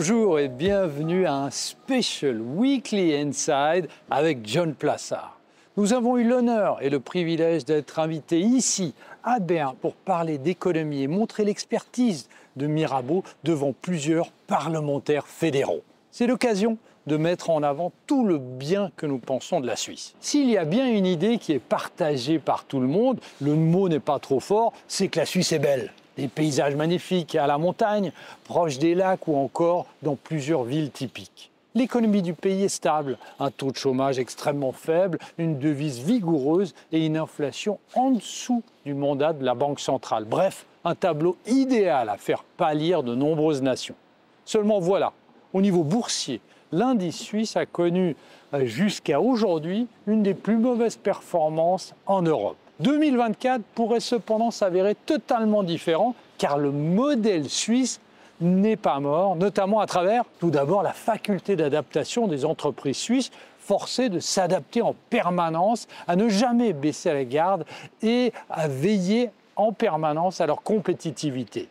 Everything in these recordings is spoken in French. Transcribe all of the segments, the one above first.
Bonjour et bienvenue à un Special Weekly Inside avec John Plassard. Nous avons eu l'honneur et le privilège d'être invités ici à Berne pour parler d'économie et montrer l'expertise de Mirabeau devant plusieurs parlementaires fédéraux. C'est l'occasion de mettre en avant tout le bien que nous pensons de la Suisse. S'il y a bien une idée qui est partagée par tout le monde, le mot n'est pas trop fort, c'est que la Suisse est belle. Des paysages magnifiques à la montagne, proches des lacs ou encore dans plusieurs villes typiques. L'économie du pays est stable, un taux de chômage extrêmement faible, une devise vigoureuse et une inflation en dessous du mandat de la Banque centrale. Bref, un tableau idéal à faire pâlir de nombreuses nations. Seulement voilà, au niveau boursier, l'indice suisse a connu jusqu'à aujourd'hui une des plus mauvaises performances en Europe. 2024 pourrait cependant s'avérer totalement différent car le modèle suisse n'est pas mort, notamment à travers tout d'abord la faculté d'adaptation des entreprises suisses forcées de s'adapter en permanence, à ne jamais baisser la garde et à veiller en permanence à leur compétitivité.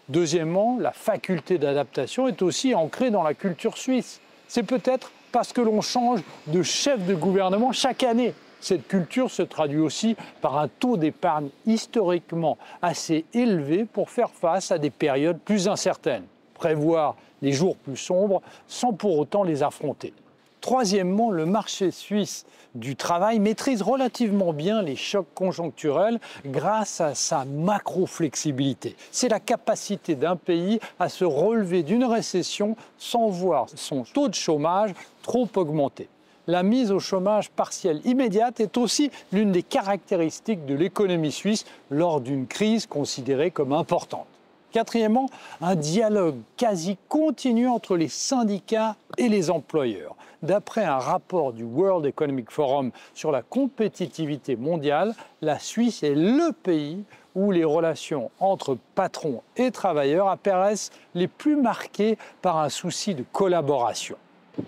Deuxièmement, la faculté d'adaptation est aussi ancrée dans la culture suisse. C'est peut-être parce que l'on change de chef de gouvernement chaque année. Cette culture se traduit aussi par un taux d'épargne historiquement assez élevé pour faire face à des périodes plus incertaines, prévoir les jours plus sombres sans pour autant les affronter. Troisièmement, le marché suisse du travail maîtrise relativement bien les chocs conjoncturels grâce à sa macro-flexibilité. C'est la capacité d'un pays à se relever d'une récession sans voir son taux de chômage trop augmenter. La mise au chômage partiel immédiate est aussi l'une des caractéristiques de l'économie suisse lors d'une crise considérée comme importante. Quatrièmement, un dialogue quasi continu entre les syndicats et les employeurs. D'après un rapport du World Economic Forum sur la compétitivité mondiale, la Suisse est le pays où les relations entre patrons et travailleurs apparaissent les plus marquées par un souci de collaboration.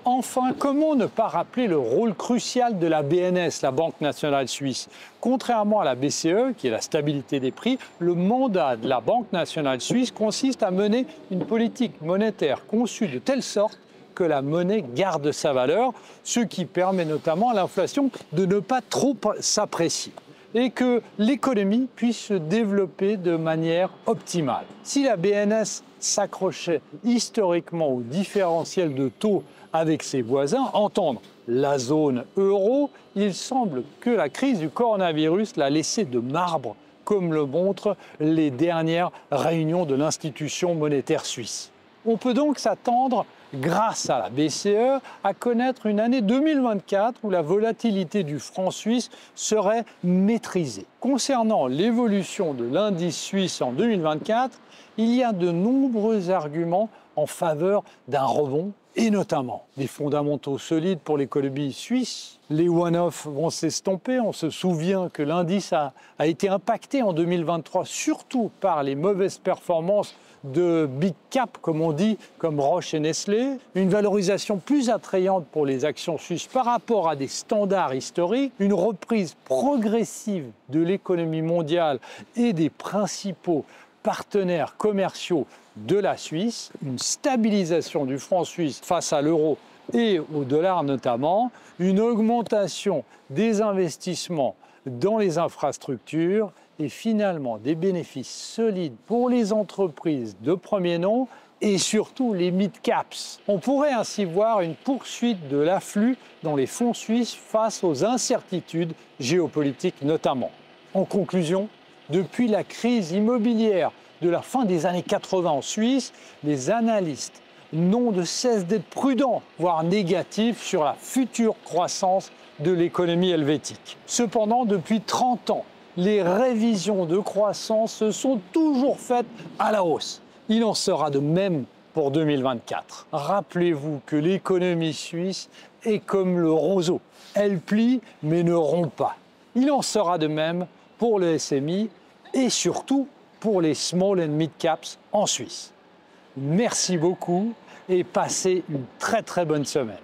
Enfin, comment ne pas rappeler le rôle crucial de la BNS, la Banque nationale suisse? Contrairement à la BCE, qui est la stabilité des prix, le mandat de la Banque nationale suisse consiste à mener une politique monétaire conçue de telle sorte que la monnaie garde sa valeur, ce qui permet notamment à l'inflation de ne pas trop s'apprécier et que l'économie puisse se développer de manière optimale. Si la BNS s'accrochait historiquement au différentiel de taux avec ses voisins, entendre la zone euro, il semble que la crise du coronavirus l'a laissé de marbre, comme le montrent les dernières réunions de l'institution monétaire suisse. On peut donc s'attendre, grâce à la BCE, à connaître une année 2024 où la volatilité du franc suisse serait maîtrisée. Concernant l'évolution de l'indice suisse en 2024, il y a de nombreux arguments en faveur d'un rebond et notamment des fondamentaux solides pour l'économie suisse. Les one-off vont s'estomper. On se souvient que l'indice a été impacté en 2023 surtout par les mauvaises performances de big cap, comme on dit, comme Roche et Nestlé, une valorisation plus attrayante pour les actions suisses par rapport à des standards historiques, une reprise progressive de l'économie mondiale et des principaux partenaires commerciaux de la Suisse, une stabilisation du franc suisse face à l'euro et au dollar notamment, une augmentation des investissements dans les infrastructures et finalement des bénéfices solides pour les entreprises de premier nom et surtout les mid-caps. On pourrait ainsi voir une poursuite de l'afflux dans les fonds suisses face aux incertitudes géopolitiques notamment. En conclusion, depuis la crise immobilière de la fin des années 80 en Suisse, les analystes n'ont de cesse d'être prudents, voire négatifs, sur la future croissance de l'économie helvétique. Cependant, depuis 30 ans, les révisions de croissance se sont toujours faites à la hausse. Il en sera de même pour 2024. Rappelez-vous que l'économie suisse est comme le roseau. Elle plie mais ne rompt pas. Il en sera de même pour le SMI et surtout pour les small and mid caps en Suisse. Merci beaucoup et passez une très bonne semaine.